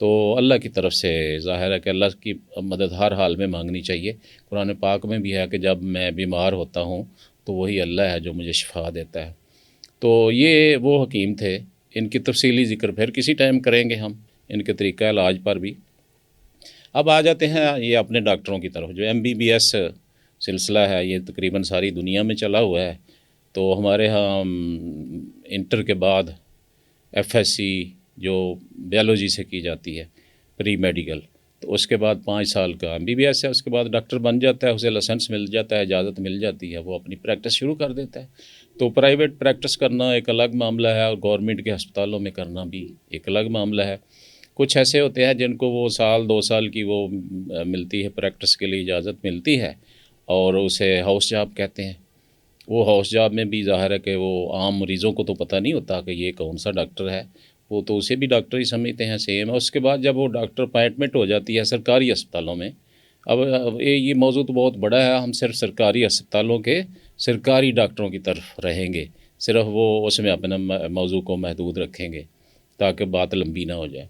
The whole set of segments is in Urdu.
تو اللہ کی طرف سے ظاہر ہے کہ اللہ کی مدد ہر حال میں مانگنی چاہیے۔ قرآن پاک میں بھی ہے کہ جب میں بیمار ہوتا ہوں تو وہی اللہ ہے جو مجھے شفا دیتا ہے۔ تو یہ وہ حکیم تھے، ان کی تفصیلی ذکر پھر کسی ٹائم کریں گے ہم، ان کے طریقہ علاج پر بھی۔ اب آ جاتے ہیں یہ اپنے ڈاکٹروں کی طرف۔ جو MBBS سلسلہ ہے یہ تقریباً ساری دنیا میں چلا ہوا ہے۔ تو ہمارے ہاں انٹر کے بعد FSc جو بیالوجی سے کی جاتی ہے، پری میڈیکل، تو اس کے بعد 5 سال کا MBBS ہے، اس کے بعد ڈاکٹر بن جاتا ہے، اسے لائسنس مل جاتا ہے، اجازت مل جاتی ہے، وہ اپنی پریکٹس شروع کر دیتا ہے۔ تو پرائیویٹ پریکٹس کرنا ایک الگ معاملہ ہے، اور گورنمنٹ کے ہسپتالوں میں کرنا بھی ایک الگ معاملہ ہے۔ کچھ ایسے ہوتے ہیں جن کو وہ 1-2 سال کی وہ ملتی ہے، پریکٹس کے لیے اجازت ملتی ہے، اور اسے ہاؤس جاب کہتے ہیں۔ وہ ہاؤس جاب میں بھی ظاہر ہے کہ وہ عام مریضوں کو تو پتہ نہیں ہوتا کہ یہ کون سا ڈاکٹر ہے، وہ تو اسے بھی ڈاکٹر ہی سمجھتے ہیں، سیم ہے۔ اس کے بعد جب وہ ڈاکٹر اپائنٹمنٹ ہو جاتی ہے سرکاری اسپتالوں میں، اب یہ موضوع تو بہت بڑا ہے، ہم صرف سرکاری اسپتالوں کے سرکاری ڈاکٹروں کی طرف رہیں گے، صرف وہ اس میں اپنا موضوع کو محدود رکھیں گے تاکہ بات لمبی نہ ہو جائے۔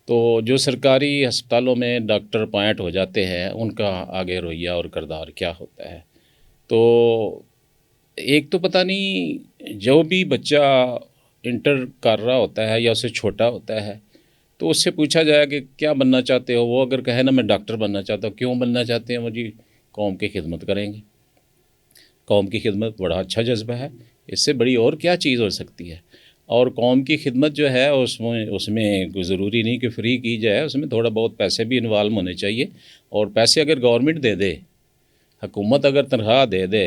تو جو سرکاری ہسپتالوں میں ڈاکٹر اپائنٹ ہو جاتے ہیں ان کا آگے رویہ اور کردار کیا ہوتا ہے؟ تو ایک تو پتہ نہیں، جو بھی بچہ انٹر کر رہا ہوتا ہے یا اسے چھوٹا ہوتا ہے تو اس سے پوچھا جائے کہ کیا بننا چاہتے ہو، وہ اگر کہے نا میں ڈاکٹر بننا چاہتا ہوں، کیوں بننا چاہتے ہیں وہ؟ جی قوم کی خدمت کریں گے۔ قوم کی خدمت بڑا اچھا جذبہ ہے، اس سے بڑی اور کیا چیز ہو سکتی ہے؟ اور قوم کی خدمت جو ہے اس میں کوئی ضروری نہیں کہ فری کی جائے، اس میں تھوڑا بہت پیسے بھی انوالو ہونے چاہیے، اور پیسے اگر گورنمنٹ دے دے، حکومت اگر تنخواہ دے دے،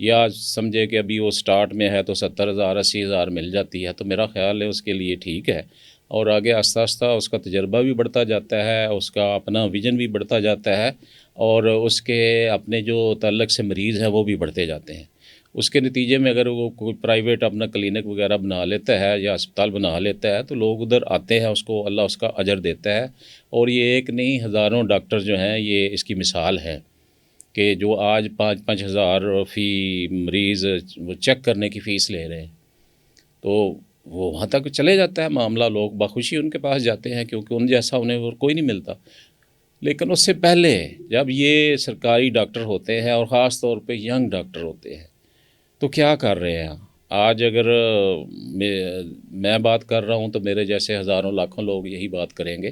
یا سمجھے کہ ابھی وہ سٹارٹ میں ہے تو 70,000-80,000 مل جاتی ہے، تو میرا خیال ہے اس کے لیے ٹھیک ہے، اور آگے آہستہ آہستہ اس کا تجربہ بھی بڑھتا جاتا ہے، اس کا اپنا ویژن بھی بڑھتا جاتا ہے، اور اس کے اپنے جو تعلق سے مریض ہیں وہ بھی بڑھتے جاتے ہیں۔ اس کے نتیجے میں اگر وہ کوئی پرائیویٹ اپنا کلینک وغیرہ بنا لیتا ہے یا اسپتال بنا لیتا ہے تو لوگ ادھر آتے ہیں، اس کو اللہ اس کا اجر دیتا ہے۔ اور یہ ایک نہیں، ہزاروں ڈاکٹر جو ہیں یہ اس کی مثال ہے کہ جو آج 5-5 ہزار فی مریض وہ چیک کرنے کی فیس لے رہے ہیں، تو وہ وہاں تک چلے جاتا ہے معاملہ، لوگ بخوشی ان کے پاس جاتے ہیں کیونکہ ان جیسا انہیں اور کوئی نہیں ملتا۔ لیکن اس سے پہلے جب یہ سرکاری ڈاکٹر ہوتے ہیں اور خاص طور پہ ینگ ڈاکٹر ہوتے ہیں تو کیا کر رہے ہیں؟ آج اگر میں بات کر رہا ہوں تو میرے جیسے ہزاروں لاکھوں لوگ یہی بات کریں گے۔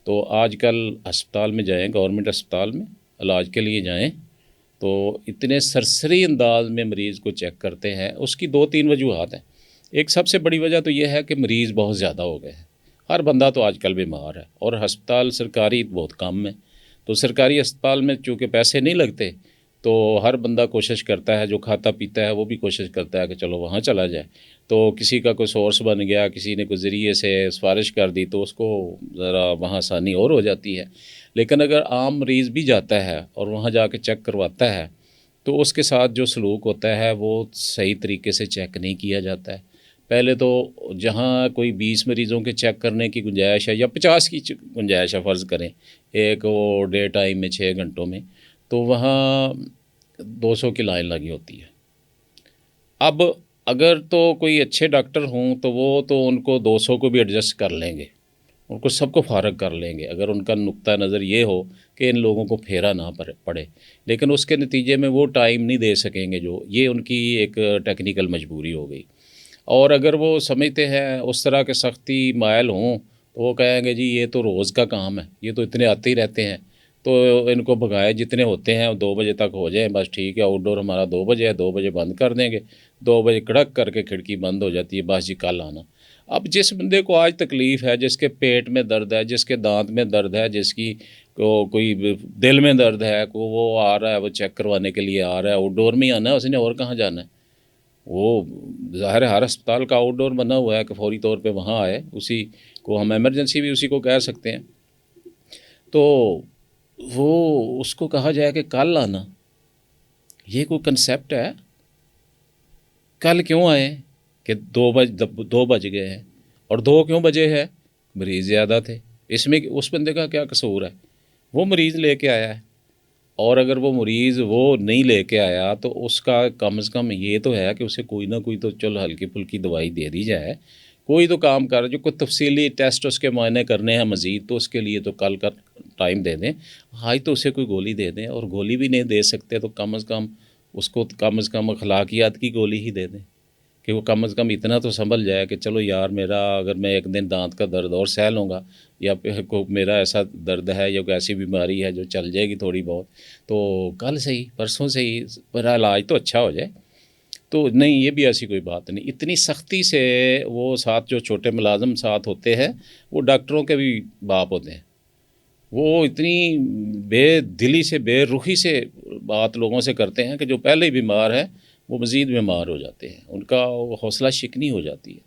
تو آج کل ہسپتال میں جائیں، گورنمنٹ اسپتال میں علاج کے لیے جائیں تو اتنے سرسری انداز میں مریض کو چیک کرتے ہیں۔ اس کی 2-3 وجوہات ہیں۔ ایک سب سے بڑی وجہ تو یہ ہے کہ مریض بہت زیادہ ہو گئے ہیں، ہر بندہ تو آج کل بیمار ہے، اور ہسپتال سرکاری بہت کم ہے، تو سرکاری اسپتال میں چونکہ پیسے نہیں لگتے تو ہر بندہ کوشش کرتا ہے، جو کھاتا پیتا ہے وہ بھی کوشش کرتا ہے کہ چلو وہاں چلا جائے۔ تو کسی کا کوئی سورس بن گیا، کسی نے کوئی ذریعے سے سفارش کر دی تو اس کو ذرا وہاں آسانی اور ہو جاتی ہے۔ لیکن اگر عام مریض بھی جاتا ہے اور وہاں جا کے چیک کرواتا ہے تو اس کے ساتھ جو سلوک ہوتا ہے وہ صحیح طریقے سے چیک نہیں کیا جاتا ہے۔ پہلے تو جہاں کوئی 20 مریضوں کے چیک کرنے کی گنجائش ہے یا 50 کی گنجائش ہے، فرض کریں ایک وہ ڈے ٹائم میں 6 گھنٹوں میں، تو وہاں 200 کی لائن لگی ہوتی ہے۔ اب اگر تو کوئی اچھے ڈاکٹر ہوں تو وہ تو ان کو 200 کو بھی ایڈجسٹ کر لیں گے، ان کو سب کو فارغ کر لیں گے اگر ان کا نقطہ نظر یہ ہو کہ ان لوگوں کو پھیرا نہ پڑے، لیکن اس کے نتیجے میں وہ ٹائم نہیں دے سکیں گے، جو یہ ان کی ایک ٹیکنیکل مجبوری ہو گئی۔ اور اگر وہ سمجھتے ہیں اس طرح کے سختی مائل ہوں تو وہ کہیں گے جی یہ تو روز کا کام ہے، یہ تو اتنے آتے ہی رہتے ہیں، تو ان کو بھگائے جتنے ہوتے ہیں 2 بجے تک ہو جائیں بس ٹھیک ہے، آؤٹ ڈور ہمارا 2 بجے ہے، 2 بجے بند کر دیں گے، 2 بجے کڑک کر کے کھڑکی بند ہو جاتی ہے، بس جی کل آنا۔ اب جس بندے کو آج تکلیف ہے، جس کے پیٹ میں درد ہے، جس کے دانت میں درد ہے، جس کی کوئی دل میں درد ہے، وہ آ رہا ہے، وہ چیک کروانے کے لیے آ رہا ہے، آؤٹ ڈور میں ہی آنا ہے، اس نے اور کہاں جانا ہے؟ وہ ظاہر ہے ہر اسپتال کا آؤٹ ڈور بنا ہوا ہے کہ فوری طور پہ وہاں آئے، اسی کو ہم ایمرجنسی بھی اسی کو کہہ سکتے ہیں۔ تو وہ اس کو کہا جائے کہ کل آنا، یہ کوئی کنسیپٹ ہے؟ کل کیوں آئے کہ 2 بج گئے ہیں، اور 2 کیوں بجے ہے؟ مریض زیادہ تھے، اس میں اس بندے کا کیا قصور ہے؟ وہ مریض لے کے آیا ہے، اور اگر وہ مریض وہ نہیں لے کے آیا تو اس کا کم از کم یہ تو ہے کہ اسے کوئی نہ کوئی تو چل ہلکی پھلکی دوائی دے دی جائے، کوئی تو کام کر جو کوئی تفصیلی ٹیسٹ اس کے معائنے کرنے ہیں مزید، تو اس کے لیے تو کل کا ٹائم دے دیں، آج تو اسے کوئی گولی دے دیں، اور گولی بھی نہیں دے سکتے تو کم از کم اخلاقیات کی گولی ہی دے دیں کہ وہ کم از کم اتنا تو سنبھل جائے کہ چلو یار میرا اگر میں ایک دن دانت کا درد اور سہ لوں گا، یا پھر میرا ایسا درد ہے یا کوئی ایسی بیماری ہے جو چل جائے گی تھوڑی بہت، تو کل سے ہی پرسوں سے ہی میرا علاج تو اچھا ہو جائے۔ تو نہیں، یہ بھی ایسی کوئی بات نہیں، اتنی سختی سے وہ ساتھ جو چھوٹے ملازم ساتھ ہوتے ہیں وہ ڈاکٹروں کے بھی باپ ہوتے ہیں، وہ اتنی بے دلی سے بے رخی سے بات لوگوں سے کرتے ہیں کہ جو پہلے ہی بیمار ہے وہ مزید بیمار ہو جاتے ہیں، ان کا حوصلہ شکنی ہو جاتی ہے۔